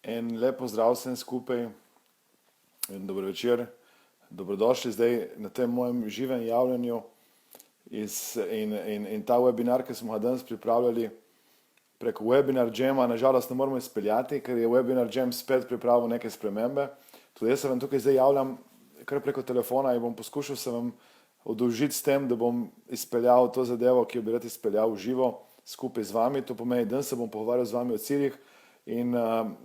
En lep pozdrav vsem skupaj in dobro večer. Dobrodošli zdaj na tem mojem živem javljanju in ta webinar, ki smo ga danes pripravljali preko Webinar Jama, nažalost ne moremo izpeljati, ker je Webinar Jam spet pripravil neke spremembe. Tudi jaz se vam tukaj zdaj javljam kar preko telefona in bom poskušal se vam oddolžiti s tem, da bom izpeljal to zadevo, ki jo bi rad izpeljal v živo skupaj z vami. To pomeni, danes se bom pogovarjal z vami o ciljih. In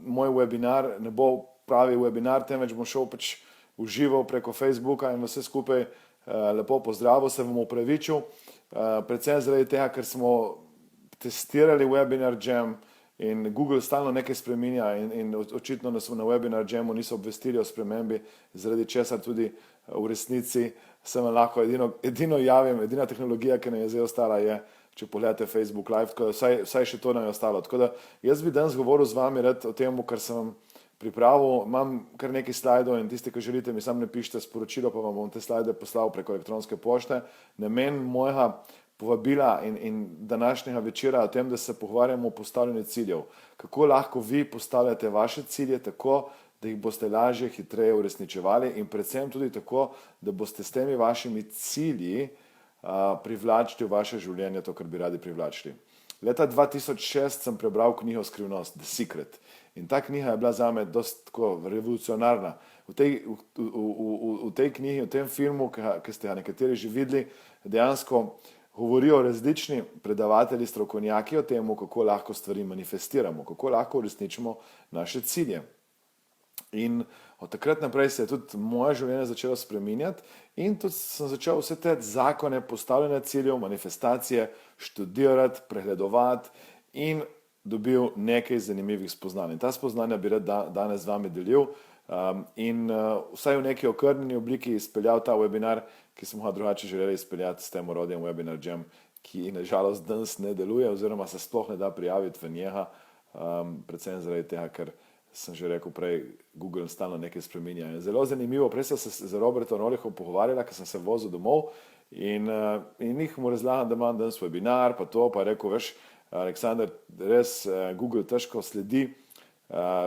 moj webinar ne bo pravi webinar, temveč bom šel pač v živo preko Facebooka in vse skupaj lepo pozdravil, se vam opravičil, predvsem zaradi tega, ker smo testirali Webinar Jam in Google stalno nekaj spreminja in očitno nas na Webinar Jamu niso obvestili o spremembi, zaradi česar tudi v resnici se vam lahko edino javim, edina tehnologija, ki nam je zdaj ostala, je, če pogledate Facebook Live, tako da vsaj še to nam je ostalo. Tako da jaz bi danes govoril z vami rad o tem, kar sem vam pripravil. Imam kar nekaj slajdov in tisti, ki želite, mi sam napišite sporočilo, pa vam bom te slajde poslal preko elektronske pošte. Namen mojega povabila in današnjega večera o tem, da se pogovarjamo o postavljanju ciljev. Kako lahko vi postavljate vaše cilje tako, da jih boste lažje, hitreje uresničevali in predvsem tudi tako, da boste s temi vašimi cilji privlačili v vaše življenje to, kar bi radi privlačili. Leta 2006 sem prebral knjigo Skrivnost, The Secret. In ta knjiga je bila zame dosti tako revolucionarna. V tej knjigi, v tem filmu, ki ste ga nekateri že videli, dejansko govorijo različni predavatelji, strokovnjaki o tem, kako lahko stvari manifestiramo, kako lahko uresničimo naše cilje. In od takrat naprej se je tudi moje življenje začelo spreminjati in tudi sem začel vse te zakone postavljanja ciljev, manifestacije študirati, pregledovati in dobil nekaj zanimivih spoznanj. In ta spoznanja bi rad danes z vami delil in vsaj v neki okrnjeni obliki izpeljal ta webinar, ki smo ga drugače želeli izpeljati s tem orodjem Webinar Jam, ki nažalost danes ne deluje oziroma se sploh ne da prijaviti v njega, predvsem zaradi tega, ker sem že rekel prej, Google stalno nekaj spreminja. In zelo zanimivo, prej sem se z Robertom Orihom pogovarjala, ker sem se vozil domov in jih mu razlagam, da imam danes webinar, pa to, pa je rekel, veš, Aleksandar, res Google težko sledi,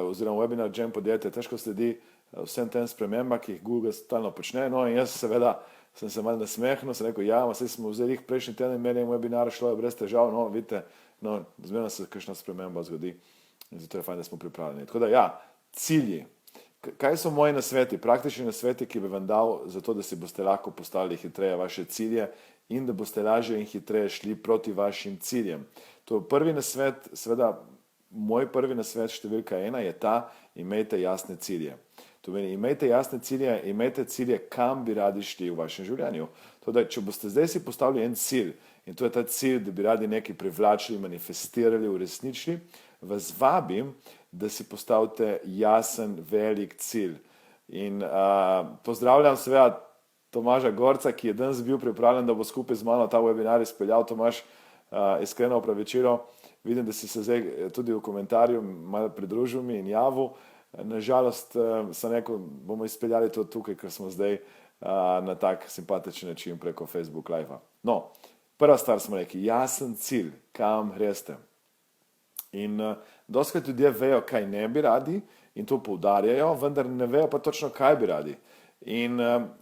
oziroma Webinar Jam podjetje težko sledi vsem tem spremembam, ki jih Google stalno počne. No in jaz seveda sem se malo nasmehnil, sem rekel, ja, saj smo vzeli jih prejšnji teden imeli webinar, šlo je brez težav, no, vidite, no, zmerno se kakšna sprememba zgodi. In zato je fajn, da smo pripravljeni. Tako da ja, cilji. Kaj so moji nasveti, praktični nasveti, ki bi vam dal za to, da si boste lahko postavili hitreje vaše cilje in da boste lažje in hitreje šli proti vašim ciljem. To je prvi nasvet, seveda moj prvi nasvet številka 1 je ta, imejte jasne cilje. To meni, imejte jasne cilje, imejte cilje, kam bi radi šli v vašem življenju. To da, če boste zdaj si postavili en cilj in to je ta cilj, da bi radi nekaj privlačili, manifestirali, uresničili, vas vabim, da si postavite jasen, velik cilj. In pozdravljam seveda Tomaža Gorca, ki je danes bil pripravljen, da bo skupaj z mano ta webinar izpeljal. Tomaž, iskreno opravičilo, vidim, da si se zdaj tudi v komentarju malo pridružil mi in javil. Nažalost sem rekel, bomo izpeljali to tukaj, ker smo zdaj na tak simpatičen način preko Facebook Live-a. No, prva stvar smo rekli, jasen cilj, kam greste. In dostikrat ljudje vejo, kaj ne bi radi in to poudarjajo, vendar ne vejo pa točno, kaj bi radi. In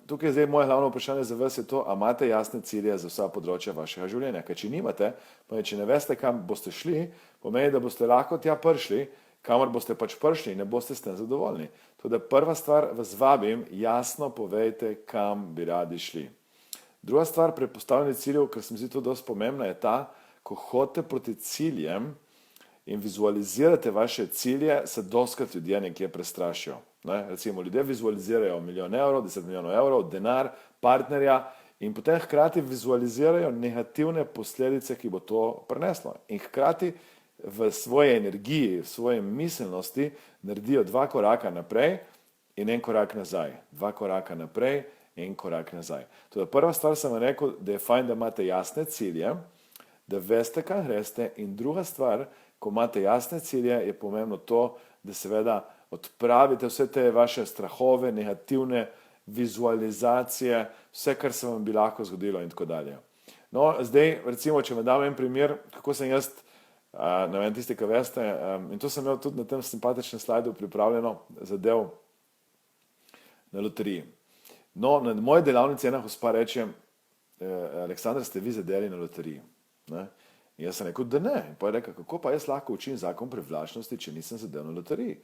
tukaj zdaj moje glavno vprašanje za vas je to, a imate jasne cilje za vsa področja vašega življenja. Ker če nimate, pa če ne veste, kam boste šli, pomeni, da boste lahko tja prišli, kamor boste pač prišli in ne boste s tem zadovoljni. Toda prva stvar, vas vabim, jasno povejte, kam bi radi šli. Druga stvar pri postavljanju ciljev, ker se mi zdi to dosti pomembna, je ta, ko hodite proti ciljem in vizualizirate vaše cilje, se dostikrat ljudje nekje prestrašijo. Recimo, ljudje vizualizirajo 1 milijon evrov, 10 milijonov evrov, denar, partnerja in potem hkrati vizualizirajo negativne posledice, ki bo to prineslo. In hkrati v svoji energiji, v svoji miselnosti naredijo 2 koraka naprej in 1 korak nazaj. 2 koraka naprej in 1 korak nazaj. Toda prva stvar sem vam rekel, da je fajn, da imate jasne cilje, da veste, kam greste, in druga stvar, ko imate jasne cilje, je pomembno to, da seveda odpravite vse te vaše strahove, negativne vizualizacije, vse, kar se vam bi lahko zgodilo in tako dalje. No, zdaj, recimo, če vam dam en primer, kako sem jaz Ne vem, tisti, ki veste. In to sem imel tudi na tem simpatičnem slajdu pripravljeno zadev na loteriji. No, na moji delavnici ena gospa reče, Aleksandar, ste vi zadeli na loteriji? Ne? In jaz sem rekel, da ne. In pa je rekel, kako pa jaz lahko učim zakon privlačnosti, če nisem zadel na loteriji.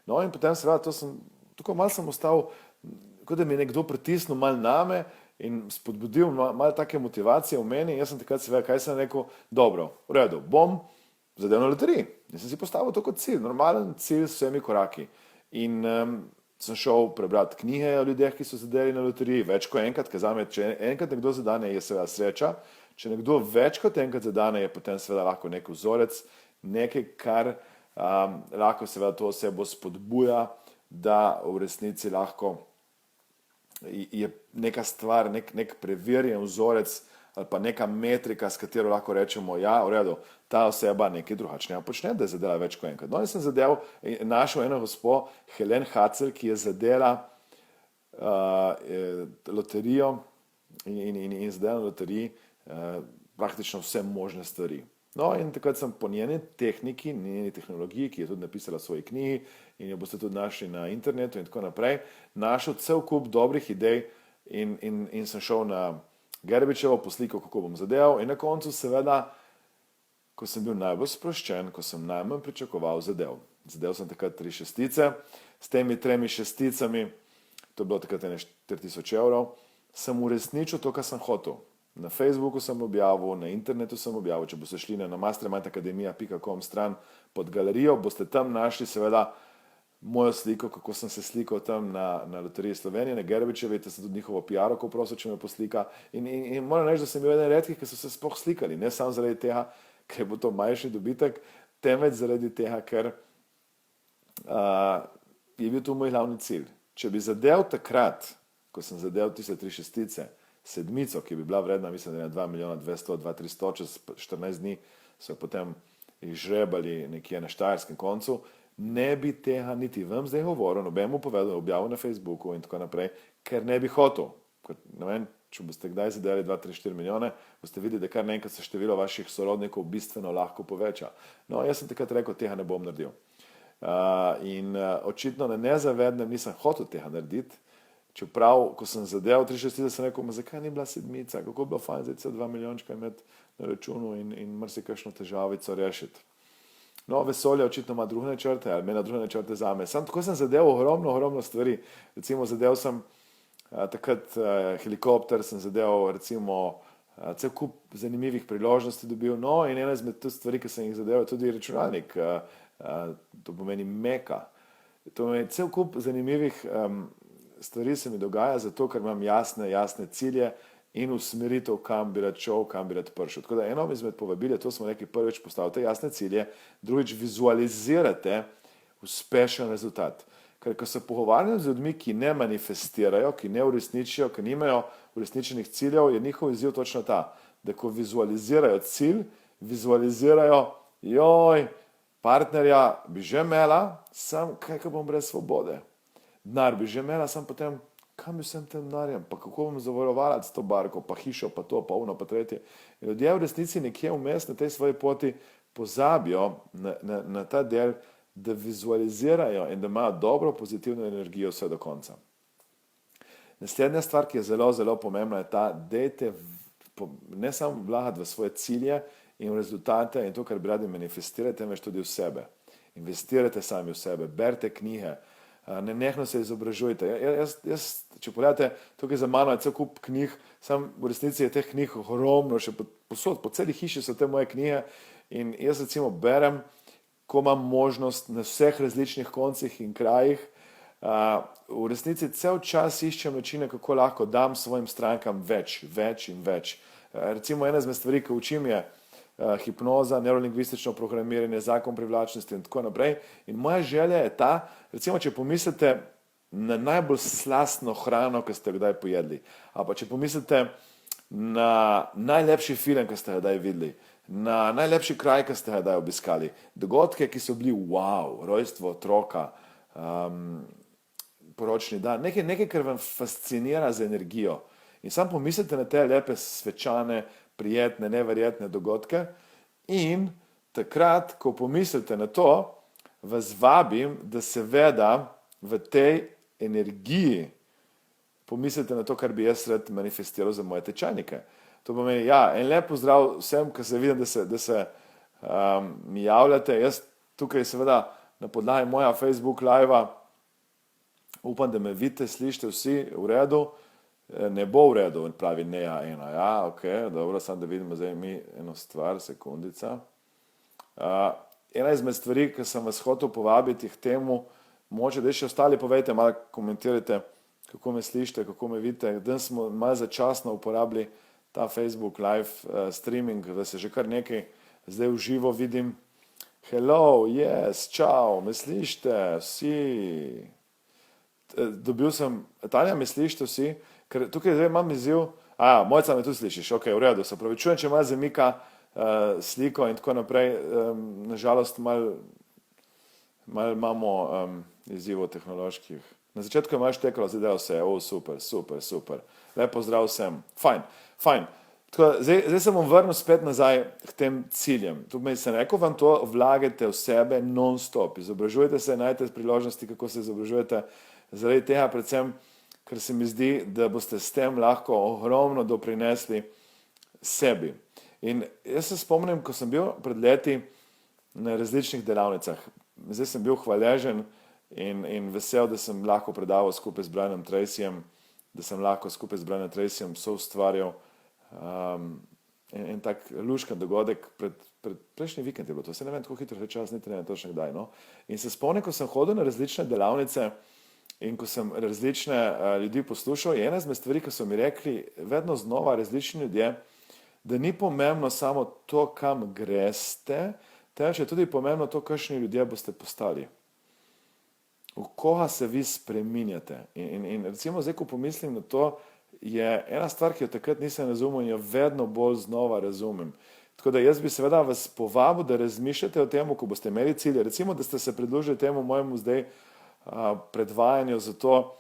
No in potem seveda tako malo sem ostal, kot da mi je nekdo pritisnil malo name in spodbudil malo take motivacije v meni. In jaz sem takrat seveda, kaj sem rekel, dobro, v redu, bom zadel na loteriji. In sem si postavil to kot cilj, normalen cilj s vsemi koraki. In sem šel prebrati knjige o ljudeh, ki so zadeli na loteriji, več kot enkrat, ker zame, če enkrat nekdo zadane, je seveda sreča, če nekdo več kot enkrat zadane, je potem seveda lahko nek vzorec, nekaj, kar lahko seveda to osebo spodbuja, da v resnici lahko je neka stvar, nek preverjen vzorec ali pa neka metrika, s katero lahko rečemo, ja, v redu, ta oseba nekaj drugačnega počne, da je zadela več kot enkrat. No in sem našel eno gospo, Helen Hacel, ki je zadela loterijo in zadela na loteriji praktično vse možne stvari. No in takrat sem po njeni tehniki, njeni tehnologiji, ki je tudi napisala v svoji knjigi in jo boste tudi našli na internetu in tako naprej, našel cel kup dobrih idej in sem šel na Gerbičevo posliko, kako bom zadeval in na koncu seveda, ko sem bil najbolj sproščen, ko sem najmanj pričakoval, zadev. Zadev sem takrat 3 šestice, s temi 3 šesticami, to je bilo takrat 4000 evrov, sem uresničil to, kar sem hotel. Na Facebooku sem objavil, na internetu sem objavil, če boste šli na mastermindacademia.com stran pod galerijo, boste tam našli seveda mojo sliko, kako sem se slikal tam na Loteriji Slovenije, na Gerbičevi, sem tudi njihovo PR-oko prosil, če me poslika. In moram reči, da sem bil eden redkih, ki so se sploh slikali, ne samo zaradi tega, ker je bil to manjši dobitek, temveč zaradi tega, ker je bil to moj glavni cilj. Če bi zadev takrat, ko sem zadev tiste 3 šestice, sedmico, ki bi bila vredna, mislim, da je 2 milijona 200, 2 300, čez 14 dni so jo potem izžrebali nekje na štajerskem koncu, ne bi tega niti vam zdaj govoril, nobenemu povedal, objavil na Facebooku in tako naprej, ker ne bi hotel. Ne vem, če boste kdaj zadeli 2, 3, 4 milijone, boste videli, da kar naenkrat se število vaših sorodnikov bistveno lahko poveča. No, jaz sem takrat rekel, tega ne bom naredil. Očitno na nezavednem nisem hotel tega narediti, čeprav, ko sem zadeval 3 šestice, sem rekel, zakaj ni bila sedmica, kako bi bilo fajn zdaj 2 milijončka imeti na računu in marsikakšno težavico rešiti. No, vesolje očitno ima druge načrte, ali ima druge načrte zame. Sam tako sem zadeval ogromno stvari. Recimo zadeval sem takrat helikopter, sem zadeval recimo cel kup zanimivih priložnosti dobil. No, in ena izmed teh stvari, ki sem jih zadeval, je tudi računalnik. To pomeni Meka. To pomeni cel kup zanimivih stvari se mi dogaja zato, ker imam jasne cilje in usmeritev, kam bi rad šel, kam bi rad prišel. Tako da eno izmed povabil je, to smo rekli, prvič postavite jasne cilje, drugič vizualizirate uspešen rezultat. Ker ko se pogovarjam z ljudmi, ki ne manifestirajo, ki ne uresničijo, ki nimajo uresničenih ciljev, je njihov izziv točno ta, da ko vizualizirajo cilj, vizualizirajo, joj, partnerja bi že imela, sam kaj bom brez svobode. Denar bi že imela, sam potem, kam bi vsem tem denarjem, pa kako bom zavarovala s to barko, pa hišo, pa to, pa ono, pa tretje. In ljudje v resnici nekje vmes na tej svoji poti pozabijo na ta del, da vizualizirajo in da imajo dobro pozitivno energijo vse do konca. Naslednja stvar, ki je zelo pomembna, je ta, dejte ne samo vlagati v svoje cilje in v rezultate in to, kar bi radi manifestirati, temveč tudi v sebe. Investirajte sami v sebe, berite knjige, nenehno se izobražujte. Jaz, če pogledate, tukaj za mano je cel kup knjig, sam v resnici je teh knjig ogromno, še posod, po celi hiši so te moje knjige in jaz recimo berem, ko imam možnost na vseh različnih koncih in krajih. V resnici cel čas iščem načine, kako lahko dam svojim strankam več in več. Recimo ena izmed stvari, ki učim je hipnoza, neurolingvistično programiranje, zakon privlačnosti in tako naprej. In moja želja je ta, recimo, če pomislite na najbolj slastno hrano, ki ste jo kdaj pojedli, ali pa če pomislite na najlepši film, ki ste ga kdaj videli, na najlepši kraj, ki ste ga kdaj obiskali, dogodke, ki so bili wow, rojstvo otroka, poročni dan, nekaj, kar vam fascinira z energijo. In sam pomislite na te lepe, svečane, prijetne, neverjetne dogodke in takrat, ko pomislite na to, vas vabim, da seveda v tej energiji pomislite na to, kar bi jaz rad manifestiral za moje tečajnike. To pomeni, ja, en lep pozdrav vsem, ki se vidim, da se mi javljate. Jaz tukaj seveda na podlagi moja Facebook live-a upam, da me vidite, slišite vsi v redu. Ne bo v redu, pravi Neja ena. Ja, ok, dobro, samo da vidimo zdaj mi eno stvar, sekundica. Ena izmed stvari, ki sem vas hotel povabiti k temu, moče, da še ostali povejte, malo komentirajte, kako me slišite, kako me vidite. Danes smo malo začasno uporabili ta Facebook live streaming, da se že kar nekaj zdaj v živo vidim. Hello, yes, čau, me slišite vsi? Dobil sem, Tanja, me slišite vsi? Ker tukaj zdaj imam izziv, Mojca me tudi slišiš, ok, v redu, se opravičujem, če malo zamika sliko in tako naprej, nažalost malo imamo izzivov tehnoloških. Na začetku je malo štekalo, zdaj da vse, super, lep pozdrav vsem, fajn. Tako, zdaj se bom vrnil spet nazaj k tem ciljem. Tukaj sem rekel, vam to vlagajte v sebe non-stop, izobražujete se, najdete priložnosti, kako se izobražujete, zaradi tega predvsem, ker se mi zdi, da boste s tem lahko ogromno doprinesli sebi. In jaz se spomnim, ko sem bil pred leti na različnih delavnicah, zdaj sem bil hvaležen in vesel, da sem lahko predaval skupaj z Brianom Tracyjem, da sem lahko skupaj z Brianom Tracyjem soustvarjal en tak luškan dogodek pred prejšnji vikend je bilo to, se ne vem, tako hitro čas, niti ne vem točno kdaj, no. In se spomnim, ko sem hodil na različne delavnice in ko sem različne ljudi poslušal, je ena izmed stvari, ki so mi rekli, vedno znova različni ljudje, da ni pomembno samo to, kam greste, temveč je tudi pomembno to, kakšni ljudje boste postali. V koga se vi spreminjate. In recimo zdaj, ko pomislim na to, je ena stvar, ki jo takrat nisem razumel in jo vedno bolj znova razumem. Tako da jaz bi seveda vas povabil, da razmišljate o tem, ko boste imeli cilje. Recimo, da ste se pridružili temu mojemu zdaj predvajanju zato,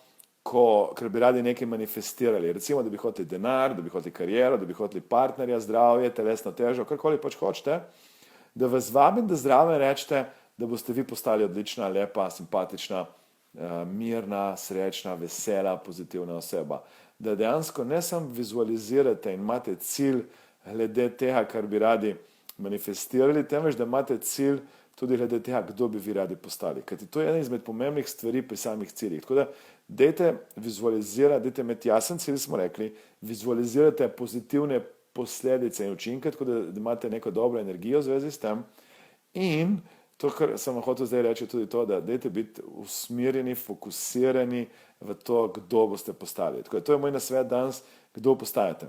ker bi radi nekaj manifestirali. Recimo, da bi hoteli denar, da bi hoteli kariero, da bi hoteli partnerja, zdravje, telesno težo, karkoli pač hočete, da vas vabim, da zraven rečete, da boste vi postali odlična, lepa, simpatična, mirna, srečna, vesela, pozitivna oseba. Da dejansko ne samo vizualizirate in imate cilj glede tega, kar bi radi manifestirali, temveč da imate cilj tudi glede tega, kdo bi vi radi postali. Kajti to je ena izmed pomembnih stvari pri samih ciljih. Tako da dajte vizualizirati, dajte imeti jasen cilj, smo rekli, vizualizirate pozitivne posledice in učinke, tako da imate neko dobro energijo v zvezi s tem. In to, kar sem hotel zdaj reči, tudi to, da dajte biti usmerjeni, fokusirani v to, kdo boste postali. Tako da to je moj nasvet danes, kdo postajate.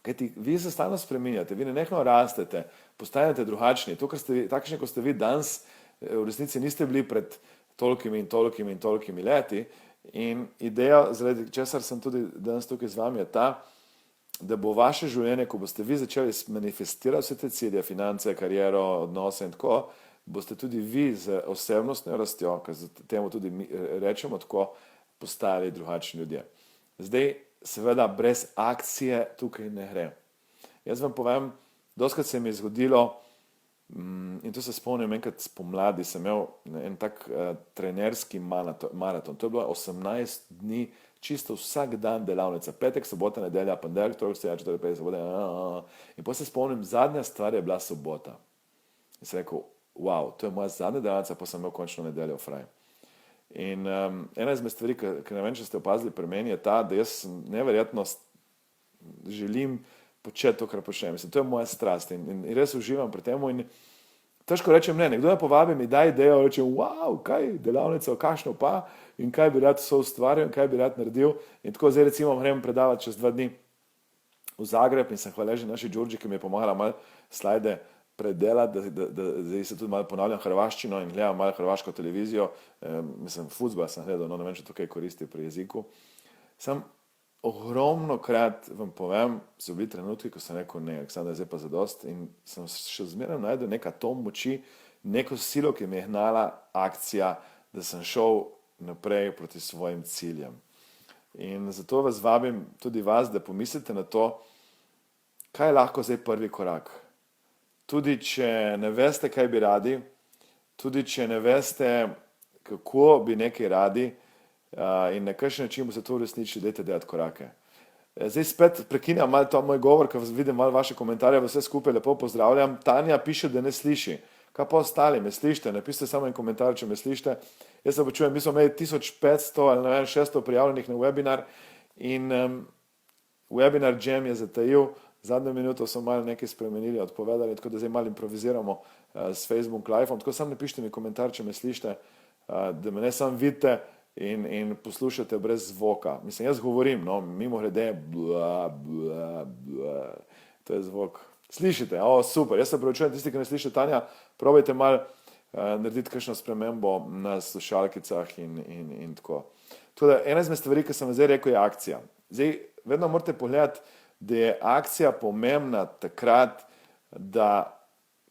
Kajti vi se stalno spreminjate, vi nenehno rastete, postajate drugačni. To, takšni, kot ste vi danes, v resnici niste bili pred tolikimi leti. In ideja, zaradi česar sem tudi danes tukaj z vami, je ta, da bo vaše življenje, ko boste vi začeli manifestirati vse te cilje, finance, kariero, odnose in tako, boste tudi vi z osebnostno rastjo, ker temu tudi rečemo tako, postali drugačni ljudje. Zdaj, seveda, brez akcije tukaj ne gre. Jaz vam povem, dostikrat se mi je zgodilo, in to se spomnim, enkrat spomladi sem imel en tak trenerski maraton. To je bilo 18 dni, čisto vsak dan delavnica, petek, sobota, nedelja, ponedeljek, torek, sreda, četrtek, petek, sobota, in potem se spomnim, zadnja stvar je bila sobota. In sem rekel, wow, to je moja zadnja delavnica, pa sem imel končno nedeljo fraj. In ena izmed stvari, ki ne vem, če ste opazili pri meni, je ta, da jaz neverjetno želim početi to, kar počnem. Mislim, to je moja strast in res uživam pri temu in težko rečem ne. Nekdo me povabi, mi da idejo, rečem, wow, kaj delavnica, kakšno pa in kaj bi rad soustvaril in kaj bi rad naredil. In tako zdaj recimo grem predavati čez 2 dni v Zagreb in sem hvaležen naši Đurđi, ki mi je pomagala malo slajde predelati, da zdaj se tudi malo ponavljam hrvaščino in gledam malo hrvaško televizijo. Mislim, fuzbal sem gledal, no ne vem, če to kaj koristi pri jeziku. Sam ogromno krat vam povem, so bili trenutki, ko sem rekel, ne, Aleksandar, zdaj pa zadost in sem še zmeraj najdel neka tom moči, neko silo, ki mi je gnala akcija, da sem šel naprej proti svojim ciljem. In zato vas vabim tudi vas, da pomislite na to, kaj je lahko zdaj prvi korak. tudi če ne veste, kaj bi radi, tudi če ne veste, kako bi nekaj radi in na kakšen način boste to uresničili, dajte delati korake. Zdaj spet prekinjam malo to moj govor, ker vidim malo vaše komentarje, vse skupaj lepo pozdravljam. Tanja piše, da ne sliši. Kaj pa ostali, me slišite? Napišite samo en komentar, če me slišite. Jaz se počujem, mi smo imeli 1500 ali ne vem, 600 prijavljenih na webinar in webinar Jam je zatajil. Zadnjo minuto so malo nekaj spremenili, odpovedali, tako da zdaj malo improviziramo s Facebook Live-om. Tako samo napišite mi komentar, če me slišite, da me ne samo vidite in poslušate brez zvoka. Mislim, jaz govorim, no, mimo grede, to je zvok. Slišite, super, jaz se pravičujem, tisti, ki ne slišite, Tanja, probajte malo narediti kakšno spremembo na slušalkicah in tako. Tako da ena izmed stvari, ki sem zdaj rekel, je akcija. Zdaj, vedno morate pogledati, da je akcija pomembna takrat,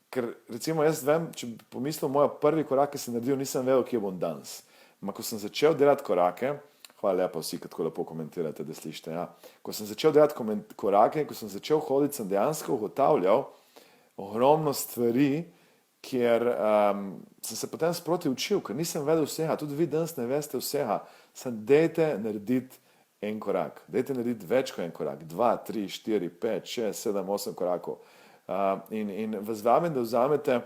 ker recimo jaz vem, če bi pomislil moj prvi korak, ki sem naredil, nisem vedel, kje bom danes. Ko sem začel delati korake, hvala lepa vsi, ki tako lepo komentirate, da slišite, ja. Ko sem začel delati korake, ko sem začel hoditi, sem dejansko ugotavljal ogromno stvari, kjer sem se potem sproti učil, ker nisem vedel vsega, tudi vi danes ne veste vsega, sem dejte narediti en korak, dejte narediti več kot en korak, 2, 3, 4, 5, 6, 7, 8 korakov in vas vabim, da vzamete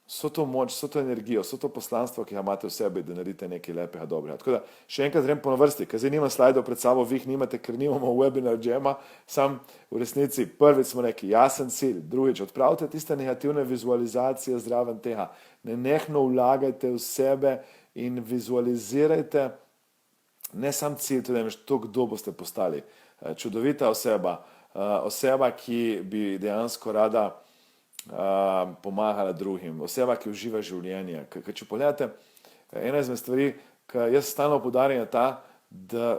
vso to moč, vso to energijo, vso to poslanstvo, ki ga imate v sebi, da naredite nekaj lepega, dobrega. Tako da še enkrat grem po vrsti, ker zdaj nimam slajdov pred sabo, vi jih nimate, ker nimamo webinar Jama, sam v resnici prvič smo neki jasen cilj, drugič odpravite tiste negativne vizualizacije zraven tega, nenehno vlagajte v sebe in vizualizirajte ne sam cilj, tudi to, kdo boste postali. Čudovita oseba, oseba, ki bi dejansko rada pomagala drugim, oseba, ki uživa življenje. Ker če pogledate, ena izmed stvari, ki jaz stalno poudarjam, je ta, da,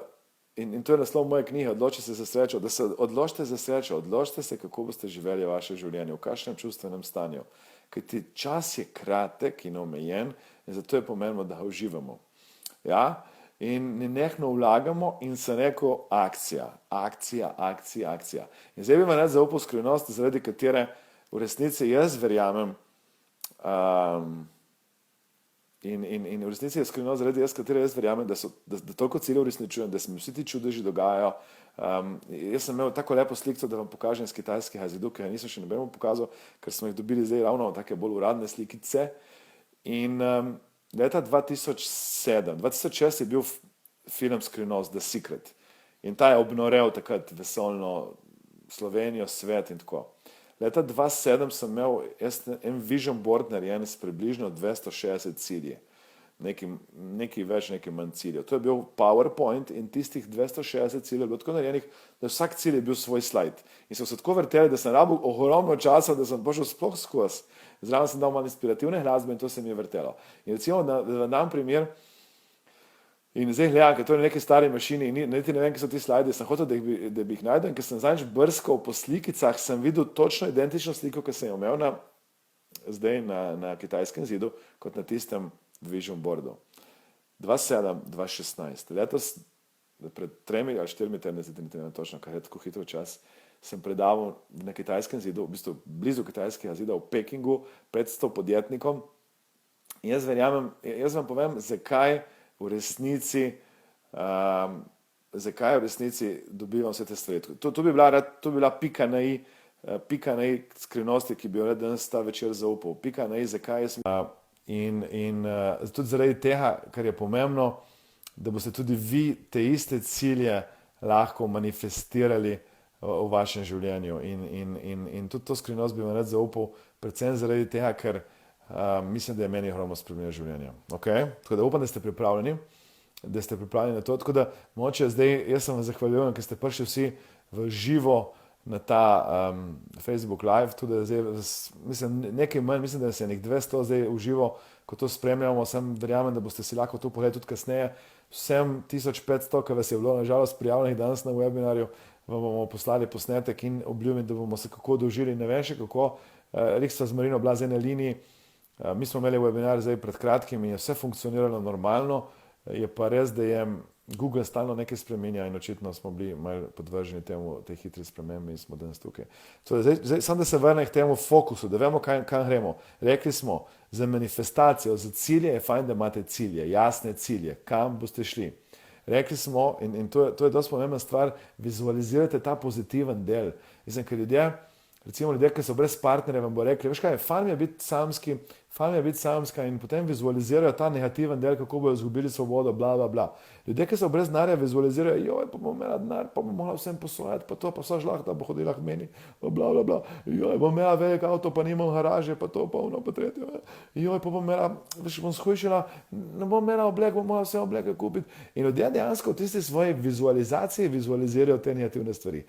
in to je naslov moje knjige, Odloči se za srečo, da se odločite za srečo, odločite se, kako boste živeli vaše življenje, v kakšnem čustvenem stanju. Ker ti čas je kratek in omejen in zato je pomembno, da ga uživamo. Ja? In nenehno vlagamo in se neko akcija. In zdaj bi vam zaupal skrivnost, zaradi katere v resnici jaz verjamem in v resnici je skrivnost, zaradi katere jaz verjamem, da toliko ciljev uresničujem, da se mi vsi ti čudeži dogajajo. Jaz sem imel tako lepo sliko, da vam pokažem z kitajskega zidu, ki ga nisem še nobenemu pokazal, ker smo jih dobili zdaj ravno take bolj uradne slikice. In leta 2006 je bil film Skrivnost, The Secret. In ta je obnorel takrat vesoljno Slovenijo, svet in tako. Leta 2007 sem imel en vision board narejen s približno 260 cilji. Nekaj več, nekaj manj ciljev. To je bil PowerPoint in tistih 260 ciljev je bilo tako narejenih, da vsak cilj je bil svoj slajd. In so se tako vrteli, da sem rabil ogromno časa, da sem prišel sploh skozi. Zraven sem dal malo inspirativne glasbe in to se mi je vrtelo. In recimo, da vam dam primer, in zdaj gledam, ker to je na neki stari mašini, niti ne vem, kje so ti slajdi, sem hotel, da bi jih najdel, in ker sem zadnjič brskal po slikicah, sem videl točno identično sliko, ki sem jo imel zdaj na kitajskem zidu, kot na tistem vision boardu. 2007, 2016, letos, pred 3 ali 4 tedni, ne vem točno, kar je tako hitro čas, sem predaval na kitajskem zidu, v bistvu blizu kitajskega zida v Pekingu, pred 100 podjetnikom. In jaz vam povem, zakaj v resnici dobivam vse te stvari. To bi bila pika na i skrivnosti, ki bi jo danes ta večer zaupal. Pika na i, zakaj jaz in tudi zaradi tega, kar je pomembno, da boste tudi vi te iste cilje lahko manifestirali v vašem življenju. In tudi to skrivnost bi vam rad zaupal, predvsem zaradi tega, ker mislim, da je meni ogromno spremenilo življenje. Okay? Tako da upam, da ste pripravljeni na to. Tako da moče zdaj, jaz sem vam zahvaljujem, ker ste prišli vsi v živo na ta Facebook Live, tudi zdaj, mislim, nekaj manj, mislim, da se je nek 200 zdaj v živo, ko to spremljamo, sem verjamem, da boste si lahko to pogledali tudi kasneje. Vsem 1500, ki vas je bilo nažalost prijavljenih danes na webinarju, vam bomo poslali posnetek in obljubim, da bomo se kako dožili, ne vem še kako, res sva z Marino bila zdaj na liniji. Mi smo imeli webinar zdaj pred kratkim in je vse funkcioniralo normalno, je pa res, da je Google stalno nekaj spremenja in očitno smo bili malo podvrženi temu, tej hitri spremembi in smo danes tukaj. Zdaj, samo da se vrnem k temu fokusu, da vemo, kam gremo. Rekli smo, za manifestacijo, za cilje je fajn, da imate cilje, jasne cilje, kam boste šli. Rekli smo, in to je dosti pomembna stvar, vizualizirate ta pozitiven del. Mislim, ker ljudje, ki so brez partnerja, vam bo rekli, veš kaj, fajn je biti samska in potem vizualizirajo ta negativen del, kako bodo izgubili svobodo, bla, bla, bla. Ljudje, ki so brez denarja, vizualizirajo, joj, pa bom imela denar, pa bom mogla vsem posojati, pa to, pa vsa žlahta bo hodila k meni, bla, bla, bla, joj, bom imela velik avto, pa nimam garaže, pa to, pa ono, pa tretje, joj, pa bom imela, veš, bom shujšila, ne bom imela oblek, bom mogla vse obleke kupiti. In ljudje dejansko v tisti svoji vizualizaciji vizualizirajo te negativne stvari.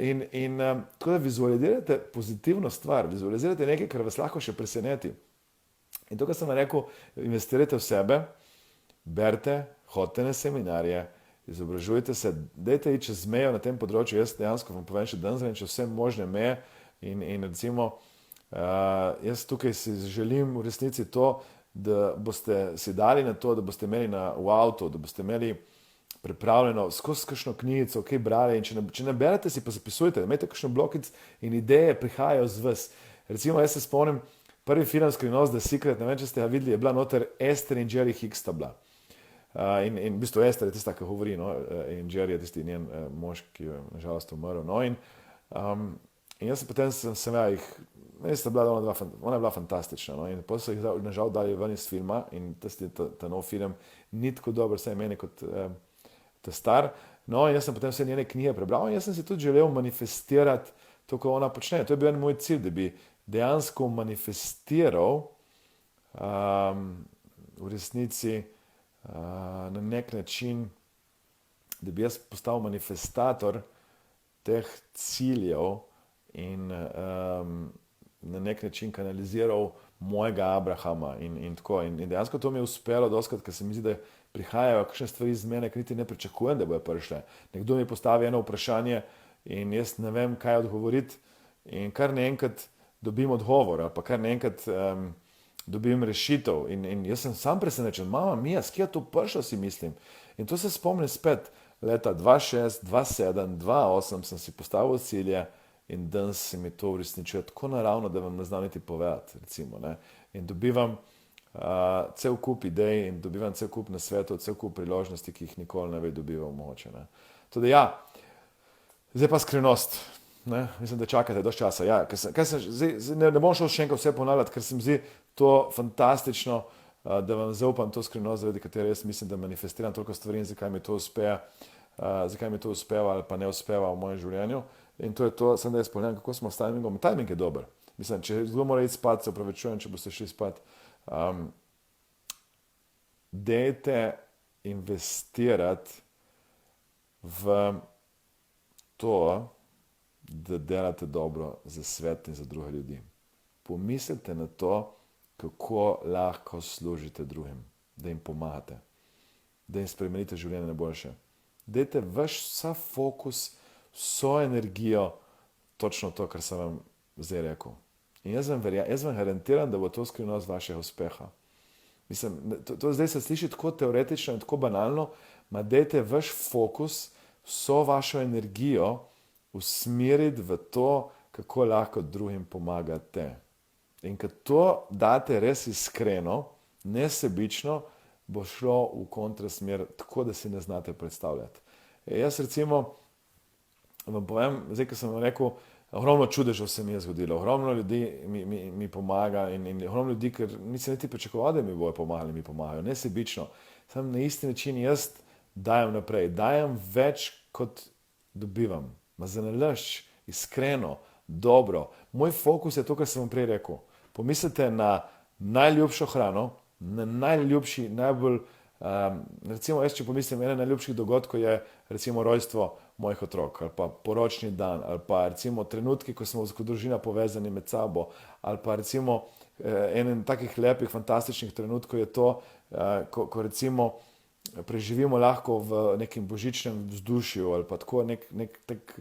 In tako da vizualizirate pozitivno stvar, vizualizirate nekaj, kar vas lahko še preseneti. In to, kar sem vam rekel, investirajte v sebe, berite, hodite na seminarje, izobražujte se, dajte iti čez mejo na tem področju. Jaz dejansko vam povem, še danes vem, čez vse možne meje in recimo, jaz tukaj si želim v resnici to, da boste si dali na to, da boste imeli v avtu, da boste imeli pripravljeno skozi kakšno knjigico, kaj brali in če ne berete, si pa zapisujte, imejte kakšno blokic in ideje prihajajo z vas. Recimo, jaz se spomnim, prvi film Skrivnost The Secret, ne vem, če ste ga videli, je bila noter Esther in Jerry Hicks sta bila. In v bistvu Esther je tista, ki govori, no, in Jerry je tisti njen mož, ki je nažalost umrl. No, in jaz potem sem meni sta bila ona je bila fantastična, no, in potem so jih nažal dali ven iz filma in ta nov film ni tako dober, vsaj meni kot ta star. No, in jaz sem potem vse njene knjige prebral in jaz sem si tudi želel manifestirati to, ko ona počne. To je bil en moj cilj, da bi dejansko manifestiral v resnici na nek način, da bi jaz postal manifestator teh ciljev in na nek način kanaliziral mojega Abrahama in tako. In dejansko to mi je uspelo doskrat, ker se mi zdi, da prihajajo kakšne stvari iz mene, ki niti ne pričakujem, da bojo prišle. Nekdo mi postavi eno vprašanje in jaz ne vem, kaj odgovoriti in kar naenkrat dobim odgovor ali pa kar naenkrat dobim rešitev in jaz sem sam presenečen, mama mija, skje je to prišlo, si mislim. In to se spomnim spet, leta 2006, 2007, 2008 sem si postavil cilje in danes se mi to uresničuje tako naravno, da vam ne znam niti povedati, recimo, ne. In dobivam cel kup idej in dobivam cel kup nasvetov, cel kup priložnosti, ki jih nikoli ne bi dobival mogoče, ne. Tudi ja, zdaj pa skrivnost, ne, mislim, da čakate dosti časa, ja, zdaj ne bom šel še enkrat vse ponavljati, ker se mi zdi to fantastično, da vam zaupam to skrivnost, zaradi katere jaz mislim, da manifestiram toliko stvari in zakaj mi to uspeva ali pa ne uspeva v mojem življenju. In to je to, sem da jaz pogledam, kako smo s timingom. Timing je dober. Mislim, če zelo mora iti spat, se opravičujem, če boste šli spat. Dejte investirati v to, da delate dobro za svet in za druge ljudi. Pomislite na to, kako lahko služite drugim, da jim pomagate, da jim spremenite življenje na boljše. Dajte vsa fokus, vso energijo, točno to, kar sem vam zdaj rekel. In jaz vam garantiram, da bo to skrivnost vašega uspeha. Mislim, to zdaj se sliši tako teoretično in tako banalno, ma dajte vaš fokus, vso vašo energijo usmeriti v to, kako lahko drugim pomagate. In ko to date res iskreno, nesebično, bo šlo v kontrasmer, tako da si ne znate predstavljati. Jaz recimo vam povem, zdaj, ko sem vam rekel, ogromno čudežev se mi je zgodilo, ogromno ljudi mi pomaga in ogromno ljudi, ker nisem niti pričakoval, da mi bojo pomagali, mi pomagajo, nesebično. Sam na isti način jaz dajem naprej, dajem več, kot dobivam. Ma zanalašč, iskreno, dobro. Moj fokus je to, kar sem vam prej rekel. Pomislite na najljubšo hrano, na najljubši, najbolj, recimo jaz, če pomislim, ena najljubših dogodkov je recimo rojstvo mojih otrok, ali pa poročni dan, ali pa recimo trenutki, ko smo kot družina povezani med sabo, ali pa recimo enen takih lepih, fantastičnih trenutkov je to, ko recimo preživimo lahko v nekem božičnem vzdušju, ali pa tako nek tak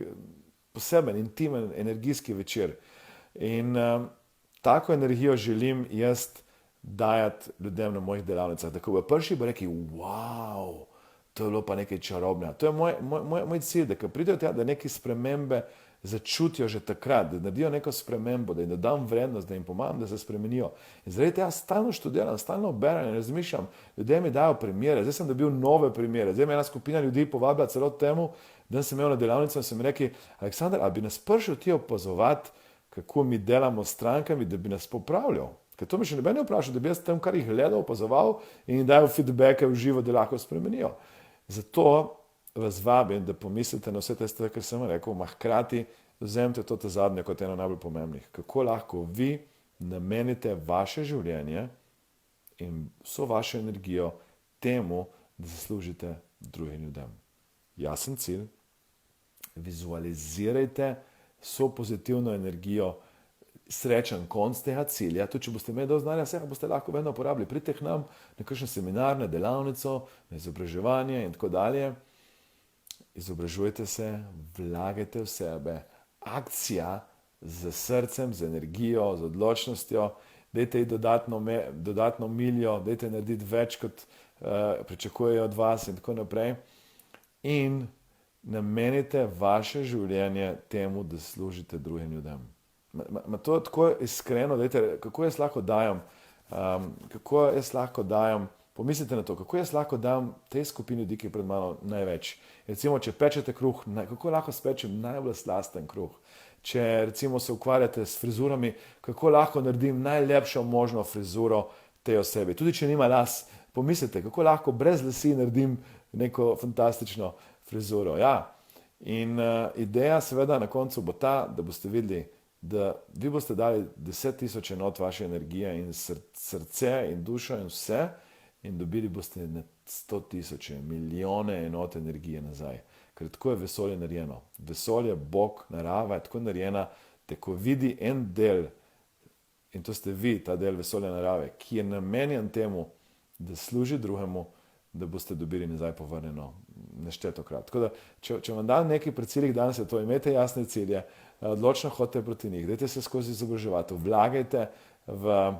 poseben, intimen, energijski večer. In tako energijo želim jaz dajati ljudem na mojih delavnicah, da ko bo prišli, bo rekli, wow, to je bilo pa nekaj čarobnega. To je moj cilj, da ko pridejo tja, da neke spremembe začutijo že takrat, da naredijo neko spremembo, da jim dodam vrednost, da jim pomagam, da se spremenijo. In zaradi tega stalno študiram, stalno berem in razmišljam, ljudje mi dajo primere, zdaj sem dobil nove primere, zdaj me ena skupina ljudi povabila celo temu, da sem imel na delavnico in sem rekel, Aleksandar, ali bi nas prišel ti opazovati, kako mi delamo s strankami, da bi nas popravljal? Ker to mi še noben ne vprašal, da bi jaz tam, kar jih gledal, opazoval in jim dajal feedbacke v živo, da lahko spremenijo. Zato vas vabim, da pomislite na vse te stvari, kar sem rekel, hkrati vzemite to zadnje kot eno najbolj pomembnih. Kako lahko vi namenite vaše življenje in vso vašo energijo temu, da zaslužite drugim ljudem. Jasen cilj, vizualizirajte vso pozitivno energijo, srečen konc tega cilja. Tudi če boste imeli dovolj znanja, vse boste lahko vedno uporabili. Pridite k nam na kakšen seminar, na delavnico, na izobraževanje in tako dalje. Izobražujte se, vlagajte v sebe. Akcija z srcem, z energijo, z odločnostjo. Dajte ji dodatno miljo, dajte narediti več, kot pričakujejo od vas in tako naprej. In namenite vaše življenje temu, da služite drugim ljudem. To je tako iskreno, dajte, kako jaz lahko dajem, pomislite na to, kako jaz lahko dam tej skupini ljudi, ki je pred mano največ. Recimo, če pečete kruh, kako lahko spečem najbolj slasten kruh. Če recimo se ukvarjate s frizurami, kako lahko naredim najlepšo možno frizuro tej osebi. Tudi če nima las, pomislite, kako lahko brez lasi naredim neko fantastično frizuro. Ja. In ideja seveda na koncu bo ta, da boste videli, da vi boste dali 10,000 enot vaše energije in srce in dušo in vse in dobili boste 100,000, milijone enot energije nazaj. Ker tako je vesolje narejeno. Vesolje, Bog, narava je tako narejena, da ko vidi en del, in to ste vi, ta del vesolja narave, ki je namenjen temu, da služi drugemu, da boste dobili nazaj povrnjeno neštetokrat. Tako da, če vam dam nekaj pri ciljih danes, je to, imejte jasne cilje, odločno hodite proti njih, dajte se skozi izobraževati, vlagajte v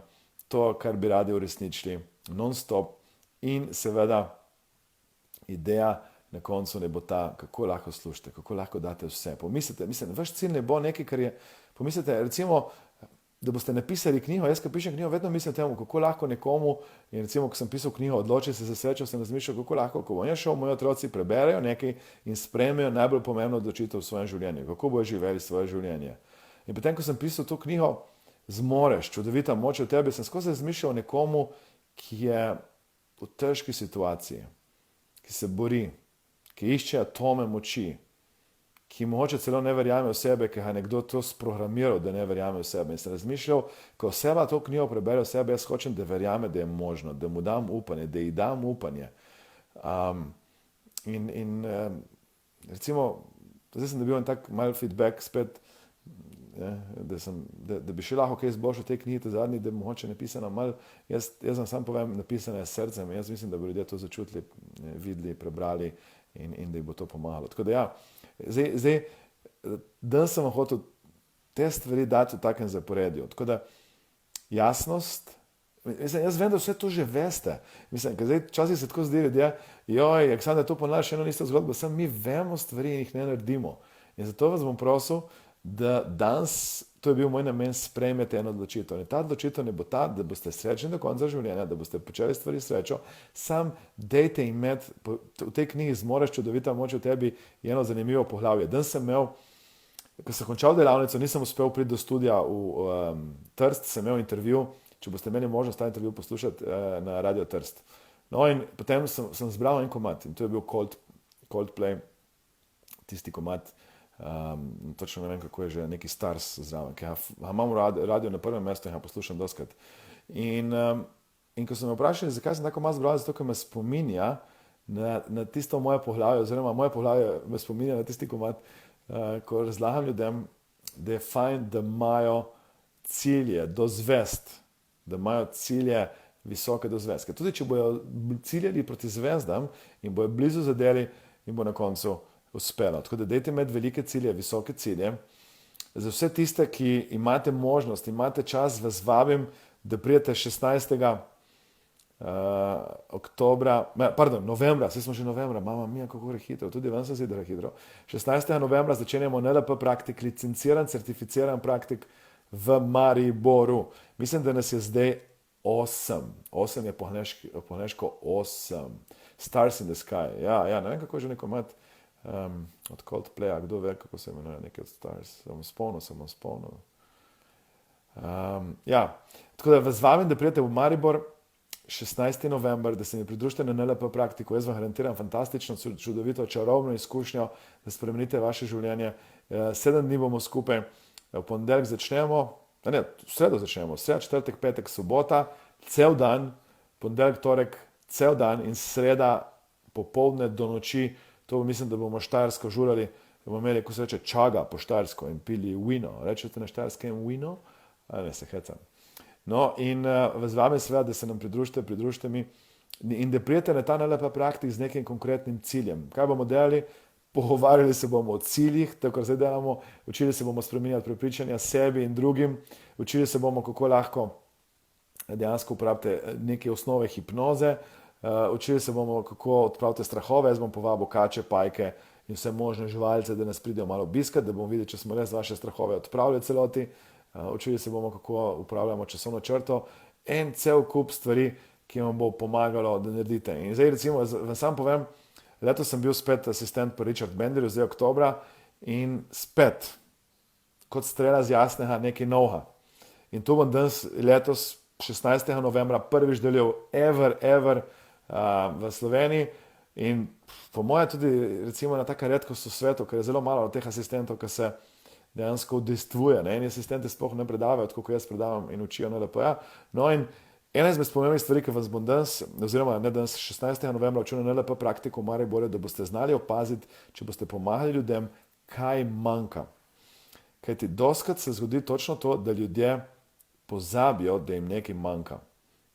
to, kar bi radi uresničili, non-stop in seveda ideja na koncu ne bo ta, kako lahko služite, kako lahko date vse. Pomislite, vaš cilj ne bo nekaj, kar je, pomislite, recimo, da boste napisali knjigo, jaz, ko pišem knjigo, vedno mislim temu, kako lahko nekomu, in recimo, ko sem pisal knjigo, odločil se za srečo, sem razmišljal, kako lahko, ko bom jaz šel, moji otroci preberejo nekaj in sprejmejo najbolj pomembno odločitev v svojem življenju, kako bojo živeli svoje življenje. In potem, ko sem pisal to knjigo, Zmoreš, čudovita moč v tebi, sem skozi razmišljal o nekomu, ki je v težki situaciji, ki se bori, ki išče atome moči, ki mogoče celo ne verjame v sebe, ki ga je nekdo to sprogramiral, da ne verjame v sebe. In sem razmišljal, ko oseba to knjigo prebere v sebe, jaz hočem, da verjame, da je možno, da mu dam upanje, da ji dam upanje. Recimo, zdaj sem dobil en tak mal feedback spet, da bi še lahko kaj izboljšal te knjige, te zadnji, da bi mogoče napisano mal, jaz vam sam povem, napisano je s srcem, jaz mislim, da bi ljudje to začutili, videli, prebrali in da ji bo to pomagalo. Tako da ja, zdaj danes sem vam hotel te stvari dati v takem zaporedju. Tako da jasnost, jaz vem, da vse to že veste. Ker zdaj včasih se tako zdi ljudje, joj, Aleksandar, to ponavljaš eno isto zgodbo, samo mi vemo stvari in jih ne naredimo. In zato vas bom prosil, da danes, to je bil moj namen, sprejmete eno odločitev. In ta odločitev ne bo ta, da boste srečni do konca življenja, da boste počeli stvari srečo, sam dejte imeti, v tej knjigi Zmoreš, čudovita moč v tebi, je eno zanimivo poglavje. Danes sem imel, ko sem končal delavnico, nisem uspel priti do studia v Trst, sem imel intervju, če boste imeli možnost ta intervju poslušati na Radio Trst. No in potem sem zbral en komad in to je bil Coldplay, tisti komad, točno ne vem, kako je že, neki Stars zraven, ki ga imam v radio na prvem mestu in ga poslušam doskrat. In ko so me vprašali, zakaj sem tako malo zbral, zato, ker me spominja na tisto moje poglavje, oziroma moje poglavje me spominja na tisti komad, ko razlagam ljudem, da je fajn, da imajo cilje do zvezd, da imajo cilje visoke do zvezd. Ker tudi, če bojo ciljali proti zvezdam in bojo blizu zadeli, in bo na koncu uspelo. Tako da dajte imeti velike cilje, visoke cilje. Za vse tiste, ki imate možnost, imate čas, vas vabim, da prijete 16. novembra, saj smo že novembra, mama mija, kako gre hitro, tudi ven se zdi, da gre hitro. 16. novembra začenjamo NLP praktik, licenciran, certificiran praktik v Mariboru. Mislim, da nas je zdaj 8. 8 je po angleško 8. Stars in the Sky. Ja, ne vem, kako je že neko imeti od Coldplaya, kdo ve, kako se imenuje, nekaj od Stars. Sem spomnil. Ja, tako da vas vabim, da prijete v Maribor 16. november, da se mi pridružite na NLP praktiko. Jaz vam garantiram fantastično, čudovito, čarobno izkušnjo, da spremenite vaše življenje. 7 dni bomo skupaj, v ponedeljek začnemo, v sredo začnemo, sreda, četrtek, petek, sobota, cel dan, ponedeljek, torek, cel dan in sreda popoldne do noči. To mislim, da bomo štajersko žurali, da bomo imeli, ko se reče, čaga po štajersko in pili vino. Rečete na štajerskem vino? Ne, se hecam. No, in vas vabim seveda, da se nam pridružite mi in da prijete na ta NLP praktik z nekim konkretnim ciljem. Kaj bomo delali? Pogovarjali se bomo o ciljih, tako kar zdaj delamo, učili se bomo spreminjati prepričanja sebi in drugim, učili se bomo, kako lahko dejansko uporabite neke osnove hipnoze, učili se bomo, kako odpravite strahove. Jaz bom povabil kače, pajke in vse možne živalce, da nas pridejo malo obiskat, da bomo videli, če smo res vaše strahove odpravili celoti. Učili se bomo, kako upravljamo časovno črto, en cel kup stvari, ki vam bo pomagalo, da naredite. In zdaj recimo, vam sam povem, letos sem bil spet asistent pri Richard Benderju, zdaj oktobra, in spet, kot strela z jasnega, nekaj novega. In to bom danes letos, 16. novembra, prvič delil ever v Sloveniji. In po moje tudi recimo na taka redkost v svetu, ker je zelo malo teh asistentov, ki se dejansko udejstvuje. In asistente sploh ne predavajo, tako kot jaz predavam in učijo NLP-ja. No in ena izmed pomembnih stvari, ki vas bom danes, oziroma ne danes, 16. novembra učil na NLP praktiko v Mariboru, da boste znali opaziti, če boste pomagali ljudem, kaj manjka. Kajti doskrat se zgodi točno to, da ljudje pozabijo, da jim nekaj manjka.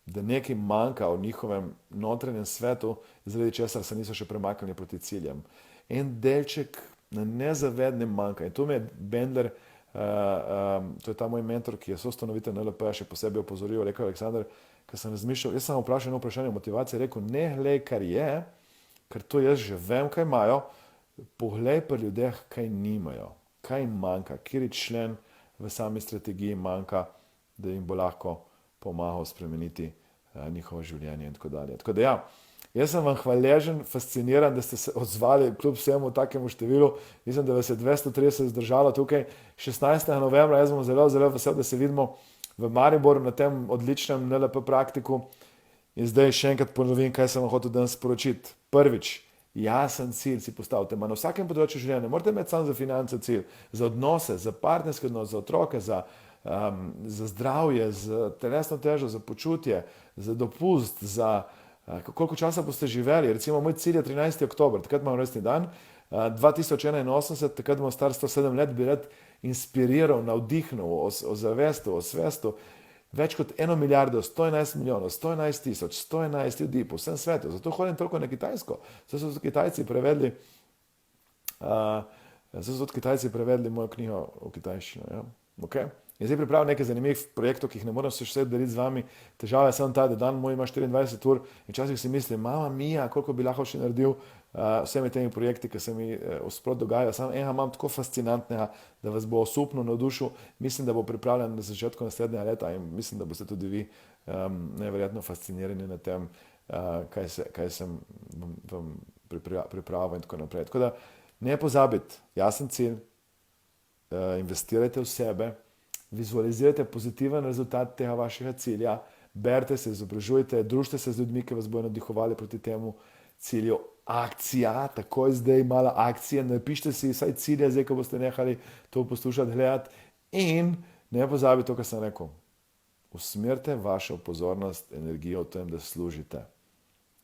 Da nekaj manjka v njihovem notranjem svetu, zaradi česar se niso še premaknili proti ciljem. En delček na nezavednem manjka. In tu me je Bendler, to je ta moj mentor, ki je soustanovitelj NLP-ja, še posebej opozoril, rekel Aleksandar, ker sem razmišljal, jaz sem vprašal eno vprašanje o motivaciji, rekel, ne glej, kar je, ker to jaz že vem, kaj imajo, poglej pri ljudeh, kaj nimajo, kaj jim manjka, kjer člen v sami strategiji manjka, da jim bo lahko pomagal spremeniti njihovo življenje in tako dalje. Tako da ja, jaz sem vam hvaležen, fasciniran, da ste se odzvali kljub vsemu takemu številu. Mislim, da vas je 230 zdržalo tukaj 16. novembra. Jaz bom zelo vesel, da se vidimo v Mariboru na tem odličnem NLP praktiku. In zdaj še enkrat ponovim, kaj sem vam hotel danes sporočiti. Prvič, jasen cilj si postavite. Na vsakem področju življenja. Ne morate imeti samo za finance cilj, za odnose, za partnerske odnose, za otroke, za zdravje, za telesno težo, za počutje, za dopust, za koliko časa boste živeli. Recimo, moj cilj je 13. oktober, takrat imam rojstni dan, 2081, takrat bom star 107 let, bi rad inspiriral, navdihnil, ozavestil, osvestil več kot 1 milijardo, 111 milijonov, 111 tisoč, 111 ljudi po vsem svetu. Zato hodim toliko na Kitajsko. Zato so Kitajci prevedli mojo knjigo v kitajščino. Ja? Okay. In zdaj pripravljam nekaj zanimivih projektov, ki jih ne morem se še deliti z vami. Težava je samo ta, da dan moj ima 24 ur in včasih si mislim, mama mija, koliko bi lahko še naredil vsemi temi projekti, ki se mi sprot dogajajo. Samo enega imam tako fascinantnega, da vas bo osupno navdušil. Mislim, da bo pripravljen na začetku naslednjega leta in mislim, da boste tudi vi neverjetno fascinirani na tem, kaj sem vam pripravil in tako naprej. Tako da ne pozabite, jasen cilj, investirajte v sebe, vizualizirajte pozitiven rezultat tega vašega cilja, berite se, izobražujte, družite se z ljudmi, ki vas bodo navdihovali proti temu cilju. Akcija, takoj zdaj mala akcija, napišite si vsaj cilje, zdaj, ko boste nehali to poslušati, gledati in ne pozabite to, kar sem rekel. Usmerite vašo pozornost, energijo v tem, da služite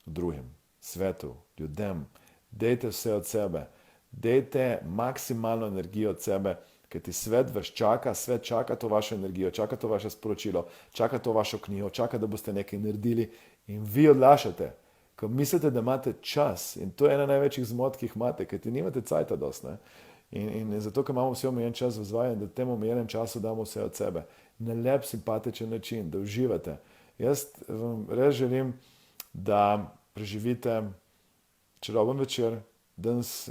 drugim, svetu, ljudem. Dejte vse od sebe, dejte maksimalno energijo od sebe, ker ti svet vas čaka, svet čaka to vašo energijo, čaka to vaše sporočilo, čaka to vašo knjigo, čaka, da boste nekaj naredili in vi odlašate, ko mislite, da imate čas in to je ena največjih zmot, ki jih imate, ker ti nimate cajta dosti. In zato, ker imamo vse omejen čas v vzvajanju, da v tem omejenem času damo vse od sebe. Na lep, simpatičen način, da uživate. Jaz vam res želim, da preživite čaroben večer. Danes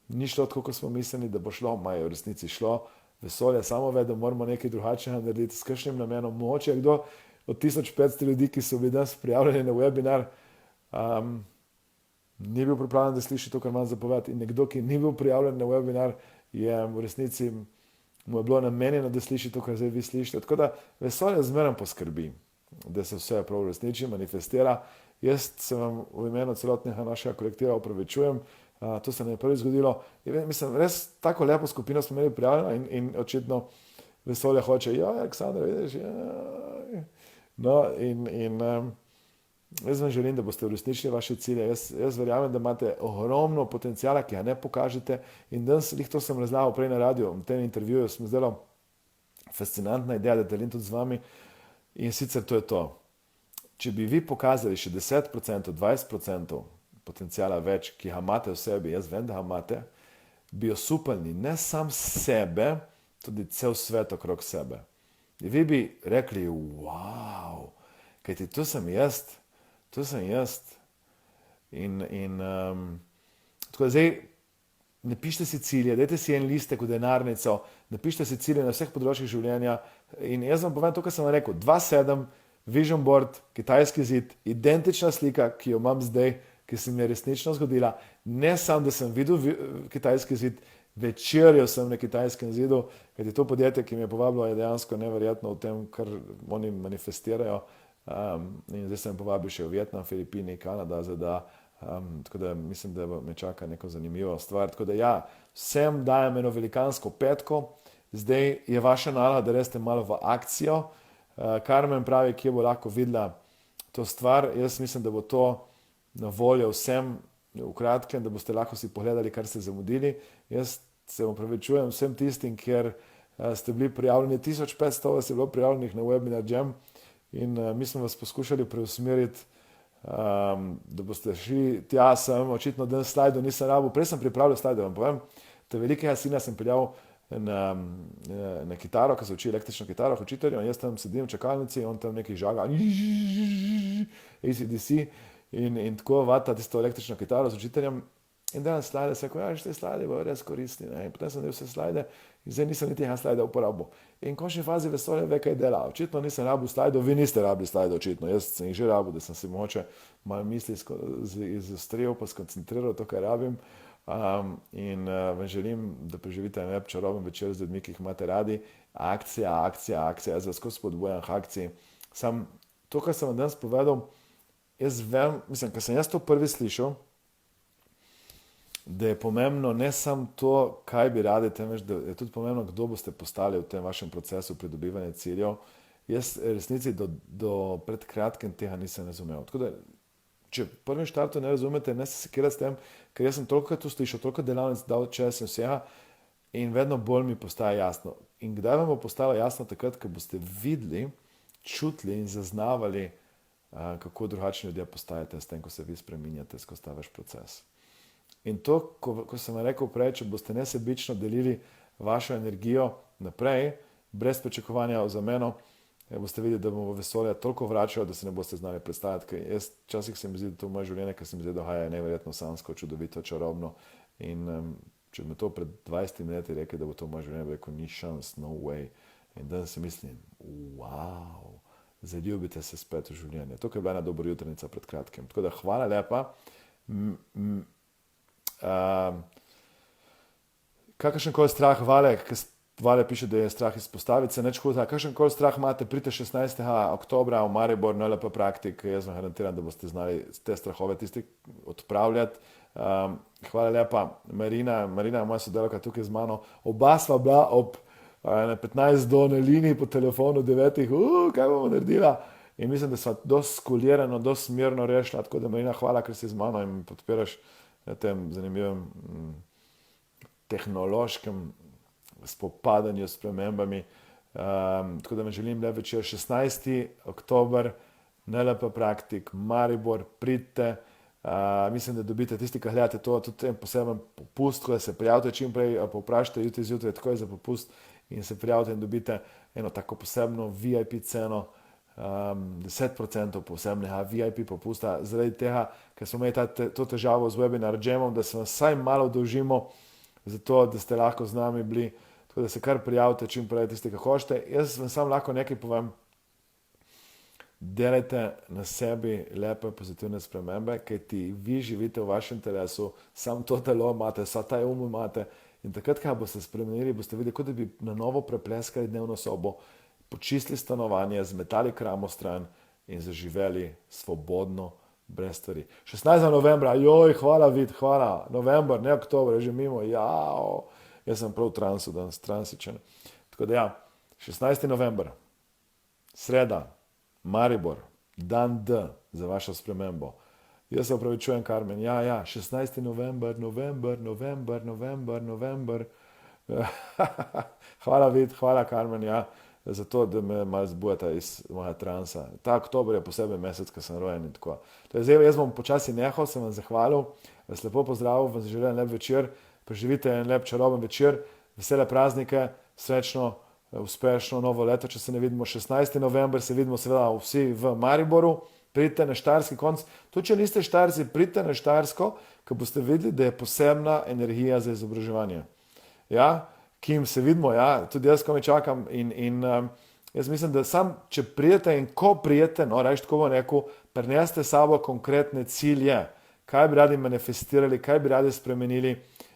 ni šlo tako, kot smo mislili, da bo šlo, je v resnici šlo. Vesolje samo ve, da moramo nekaj drugačnega narediti, s kakšnim namenom. Mogoče je kdo od 1500 ljudi, ki so bili danes prijavljeni na webinar, ni bil pripravljen, da sliši to, kar imam zapovedati. In nekdo, ki ni bil prijavljen na webinar, je v resnici mu je bilo namenjeno, da sliši to, kar zdaj vi slišite. Tako da vesolje zmeraj poskrbi, da se vse prav resniči, manifestira. Jaz se vam v imenu celotnega našega kolektiva opravičujem. To se nam je prvič zgodilo. Mislim, res tako lepo skupino smo imeli prijavljeno in očitno vesolje hoče, Aleksandra, vidiš, No, jaz vam želim, da boste uresničili vaše cilje. Jaz verjamem, da imate ogromno potencijala, ki ga ne pokažete. In danes, to sem razlagal prej na radiju, v tem intervjuju, sem zdelo fascinantna ideja, da delim tudi z vami. In sicer to je to. Če bi vi pokazali še 10%, 20% potencijala več, ki ga imate v sebi, jaz vem, da ga imate, bi osupljali ne sam sebe, tudi cel svet okrog sebe. In vi bi rekli, wow, kajti to sem jaz. Tako da zdaj ne pišite si cilje, dajte si en listek v denarnico, napišite si cilje na vseh področjih življenja in jaz vam povem to, kar sem vam rekel, 2.7, vision board, kitajski zid, identična slika, ki jo imam zdaj, ki se mi je resnično zgodila, ne samo, da sem videl kitajski zid, večerjo sem na kitajskem zidu, kajti to podjetje, ki mi je povabilo, je dejansko neverjetno v tem, kar oni manifestirajo. In zdaj sem povabil še v Vietnam, Filipini, Kanada, ZDA, tako da mislim, da me čaka neko zanimivo stvar. Tako da vsem dajem eno velikansko petko, zdaj je vaša naloga, da reste malo v akcijo. Carmen pravi, kje bo lahko videla to stvar. Jaz mislim, da bo to na voljo vsem v kratkem, da boste lahko si pogledali, kar ste zamudili. Jaz se opravičujem vsem tistim, ker ste bili prijavljeni, 1500 vas je bilo prijavljenih na Webinar Jam. In mi smo vas poskušali preusmeriti, da boste šli tja sem, očitno dan slajdov nisem rabil, prej sem pripravljal slajdov, vam povem, te velikega sina sem peljal na kitaro, ko se uči električno kitaro, učitelju, in jaz tam sedim v čakalnici, on tam nekaj žaga, AC/DC in tako vata tisto električno kitaro z učiteljem. In danes slajde se, že te slajde bojo res koristni. In potem sem del vse slajde in zdaj nisem niti slajde uporabil. In v končni fazi vesolje ve, kaj dela. Očitno nisem rabil slajdov, vi niste rabili slajdov, očitno. Jaz sem jih že rabil, da sem si mogoče malo misli izostril, pa skoncentriral to, kar rabim. In vam želim, da preživite en čaroben večer z ljudmi, ki jih imate radi. Akcija, jaz vas skozi spodbujam k akciji. Sam to, kar sem vam danes povedal, jaz vem, mislim, ker sem jaz to prvi slišal, da je pomembno ne samo to, kaj bi radi, temveč da je tudi pomembno, kdo boste postali v tem vašem procesu pridobivanja ciljev. Jaz resnici do pred kratkim tega nisem razumel. Tako da, če v prvem štartu ne razumete, ne se sekirati s tem, ker jaz sem toliko to slišal, toliko delavnic dal čas in vsega in vedno bolj mi postaja jasno. In kdaj vam bo postalo jasno? Takrat, ko boste videli, čutili in zaznavali, kako drugačni ljudje postajate s tem, ko se vi spreminjate skozi ta vaš proces. In to, ko sem vam rekel prej, če boste nesebično delili vašo energijo naprej, brez pričakovanja za meno, boste videli, da bomo vesolje toliko vračalo, da se ne boste znali predstavljati. Ker jaz včasih se mi zdi, da to moje življenje, ker se mi zdi, da je neverjetno sansko, čudovito, čarobno. In če me to pred 20 leti rekel, da bo to moje življenje, bi rekel, ni šans, no way. In danes si mislim, wow, zaljubite se spet v življenje. To je bila ena dobra jutrnica pred kratkim. Tako da hvala lepa. Kakršenkoli strah, Vale piše, da je strah izpostaviti se, neč huda, kakršenkoli strah imate, pridite 16. oktobra v Maribor, NLP Praktik, jaz vam garantiram, da boste znali te strahove tisti odpravljati. Hvala lepa, Marina je moja sodelavka tukaj z mano, oba sva bila ob 15 do na liniji po telefonu 9, kaj bomo naredila? In mislim, da sva dosti skulirano, dosti smirno rešila, tako da Marina, hvala, ker si z mano in podpiraš na tem zanimivem tehnološkem spopadanju s spremembami. Tako da me želim lep večer, 16. oktober, NLP Praktik, Maribor, pridite. Mislim, da dobite tisti, ki gledate to, tudi en poseben popust, ko se prijavite čim prej, pa vprašajte jutri zjutraj, tako je za popust in se prijavite in dobite eno tako posebno VIP ceno 10% posebnega VIP popusta, zaradi tega, ker smo imeli to težavo z Webinar Jamom, da se vam vsaj malo dolžimo, zato da ste lahko z nami bili, tako da se kar prijavite čim prej tisti, ki hočete. Jaz vam samo lahko nekaj povem. Delajte na sebi lepe, pozitivne spremembe, kajti vi živite v vašem telesu, samo to telo imate, vsa ta imate in takrat, kaj boste spremenili, boste videli, kot da bi na novo prepleskali dnevno sobo, počistili stanovanje, zmetali kramo stran in zaživeli svobodno, brez stvari. 16. novembra, joj, hvala vid, hvala, november, ne oktober, je že mimo, jao, jaz sem prav v transu, danes transičen. Tako da ja, 16. november, sreda, Maribor, dan D za vašo spremembo. Jaz se opravičujem, Karmen, ja, 16. november. Hvala vid, hvala Karmen, ja, za to, da me malo zbujata iz mojega transa. Ta oktober je posebej mesec, ko sem rojen in tako. Zdaj, jaz bom počasi nehal, sem vam zahvalil, vas lepo pozdravil, vam zaželim lep večer, preživite en lep čaroben večer, vesele praznike, srečno, uspešno novo leto, če se ne vidimo 16. november, se vidimo seveda vsi v Mariboru, pridite na Štajerski konc, tudi če niste Štajerci, pridite na Štajersko, ko boste videli, da je posebna energija za izobraževanje. Ja, Kim, se vidimo, ja, tudi jaz, ko me čakam in jaz mislim, da sam, če prijete in ko prijete, no, reč tako bom rekel, prinesite sabo konkretne cilje, kaj bi radi manifestirali, kaj bi radi spremenili,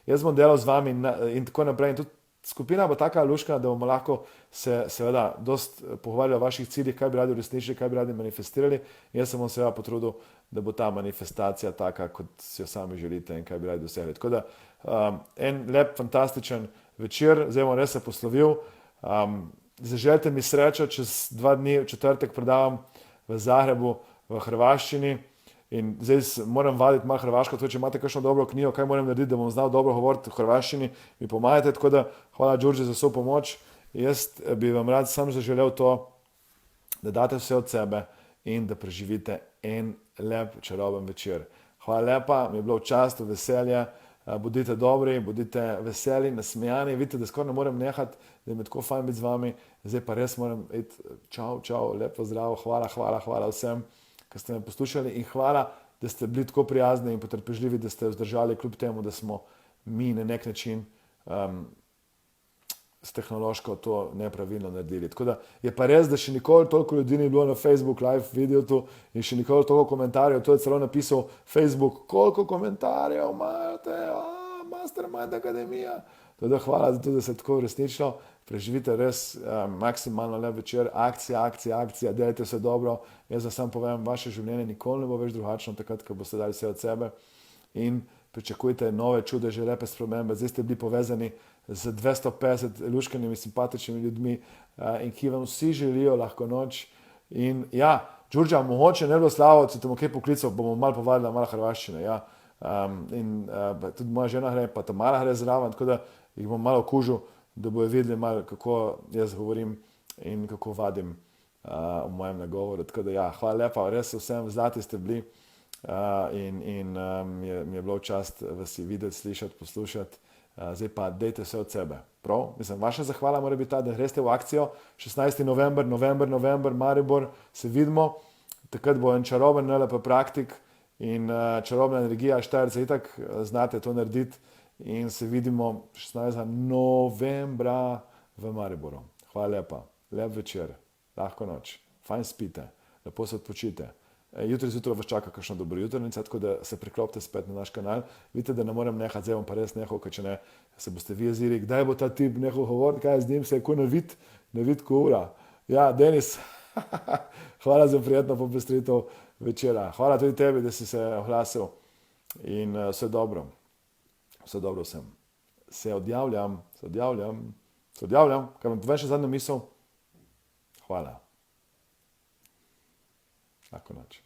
jaz bom delal z vami in tako naprej in tudi skupina bo taka luškana, da bomo lahko se seveda dost pogovarjali o vaših ciljih, kaj bi radi uresničili, kaj bi radi manifestirali in jaz se bom seveda potrudil, da bo ta manifestacija taka, kot si jo sami želite in kaj bi radi dosegli. Tako da en lep, fantastičen večer, zdaj bom res se poslovil. Zaželite mi srečo, čez 2 dni v četrtek predavam v Zagrebu v hrvaščini in zdaj moram vaditi malo hrvaško, tudi če imate kakšno dobro knjigo, kaj moram narediti, da bom znal dobro govoriti v hrvaščini, mi pomagajte, tako da hvala Đurđe za vso pomoč. Jaz bi vam rad sam zaželel to, da date vse od sebe in da preživite en lep, čaroben večer. Hvala lepa, mi je bilo v čast, v veselje, bodite dobri, bodite veseli, nasmejani, vidite, da skoraj ne morem nehati, da je mi tako fajn biti z vami, zdaj pa res moram iti, čau, lepo zdrav, hvala vsem, ki ste me poslušali in hvala, da ste bili tako prijazni in potrpežljivi, da ste vzdržali kljub temu, da smo mi na nek način s tehnološko to nepravilno naredili. Tako da je pa res, da še nikoli toliko ljudi ni bilo na Facebook live videotu in še nikoli toliko komentarjev, to je celo napisal Facebook, koliko komentarjev imate, Mastermind Akademija. Teda hvala za to, da se tako resnično preživite res maksimalno lep večer, akcija, delajte vse dobro. Jaz vam sam povem, vaše življenje nikoli ne bo več drugačno, takrat, ko boste dali vse od sebe in pričakujte nove čudeže, lepe spremembe. Zdaj ste bili povezani z 250 luškanimi, simpatičnimi ljudmi in ki vam vsi želijo lahko noč. In ja, Đurđa, mogoče ne bilo slavo, če te bom kaj poklical, bomo malo povadila, malo hrvaščine, ja. Tudi moja žena gre, pa Tamara gre zraven, tako da jih bom malo okužil, da bojo videli malo, kako jaz govorim in kako vadim v mojem nagovoru. Tako da ja, hvala lepa, res vsem zlati ste bili in mi je bilo v čast vas videti, slišati, poslušati. Zdaj pa dejte vse od sebe. Prav? Mislim, vaša zahvala mora biti ta, da greste v akcijo 16. november, Maribor, se vidimo. Takrat bo en čaroben NLP praktik in čarobna energija, Štajerci itak znate to narediti in se vidimo 16. novembra v Mariboru. Hvala lepa, lep večer, lahko noč, fajn spite, lepo se odpočite. Jutri zjutraj vas čaka kakšna dobro jutrnica, tako da se priklopite spet na naš kanal. Vidite, da ne morem nehati, zdaj bom pa res nehal, ker če ne, se boste vi jezili, kdaj bo ta tip nehal govoriti, kaj z njim se je ko navid ko ura. Ja, Denis, hvala za prijetno popestritev večera. Hvala tudi tebi, da si se oglasil in vse dobro vsem. Se odjavljam, kaj vam povem še zadnjo misel? Hvala. Lahko noč.